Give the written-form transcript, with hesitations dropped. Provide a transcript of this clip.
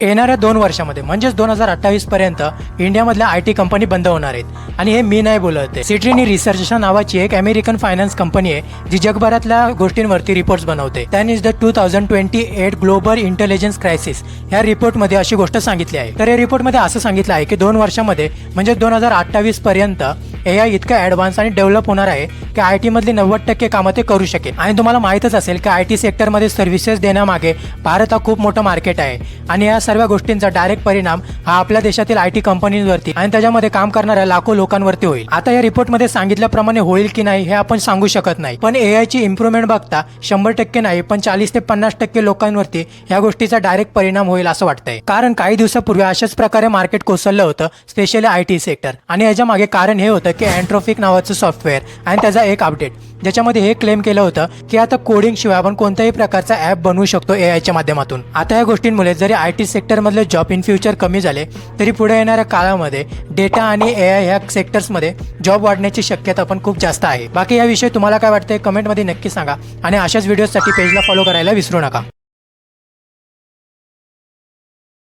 येणाऱ्या 2 वर्षामध्ये म्हणजेच 2028 पर्यंत इंडियामधल्या IT कंपनी बंद होणार आहेत आणि हे मी नाही बोलत आहे. सिट्रिनी रिसर्च नावाची एक अमेरिकन फायनान्स कंपनी आहे जी जगभरातल्या गोष्टींवरती रिपोर्ट्स बनवते. Than is the 2028 global intelligence crisis ह्या रिपोर्टमध्ये अशी गोष्ट सांगितली आहे. तर या रिपोर्टमध्ये असं सांगितलं आहे की 2 वर्षामध्ये म्हणजे 2028 पर्यंत AI इतकं ॲडव्हान्स आणि डेव्हलप होणार आहे की IT मधली 90% कामं ते करू शकेल. आणि तुम्हाला माहीतच असेल की IT सेक्टरमध्ये सर्व्हिसेस देण्यामागे भारत हा खूप मोठं मार्केट आहे आणि या सर्व गोष्टींचा डायरेक्ट परिणाम हा आपल्या देशातील IT कंपनीवरती आणि त्याच्यामध्ये काम करणाऱ्या लाखो लोकांवरती होईल. आता या रिपोर्टमध्ये सांगितल्याप्रमाणे होईल की नाही हे आपण सांगू शकत नाही, पण AI ची इम्प्रूव्हमेंट बघता 100% नाही पण 40 ते 50% लोकांवरती या गोष्टीचा डायरेक्ट परिणाम होईल असं वाटतंय. कारण काही दिवसापूर्वी अशाच प्रकारे मार्केट कोसळलं होतं, स्पेशली IT सेक्टर. आणि याच्या मागे कारण हे होतं की एंट्रोपिक नावाचं सॉफ्टवेअर आणि त्याचा एक अपडेट ज्याच्यामध्ये हे क्लेम केलं होतं की आता कोडिंग शिवाय आपण कोणत्याही प्रकारचा ॲप बनवू शकतो AI च्या माध्यमातून. आता या गोष्टींमुळे जरी IT सेक्टरमधले जॉब इन फ्युचर कमी झाले तरी पुढे येणाऱ्या काळामध्ये डेटा आणि AI ह्या सेक्टर्समध्ये जॉब वाढण्याची शक्यता पण खूप जास्त आहे. बाकी याविषयी तुम्हाला काय वाटतंय कमेंटमध्ये नक्की सांगा आणि अशाच व्हिडिओसाठी पेजला फॉलो करायला विसरू नका.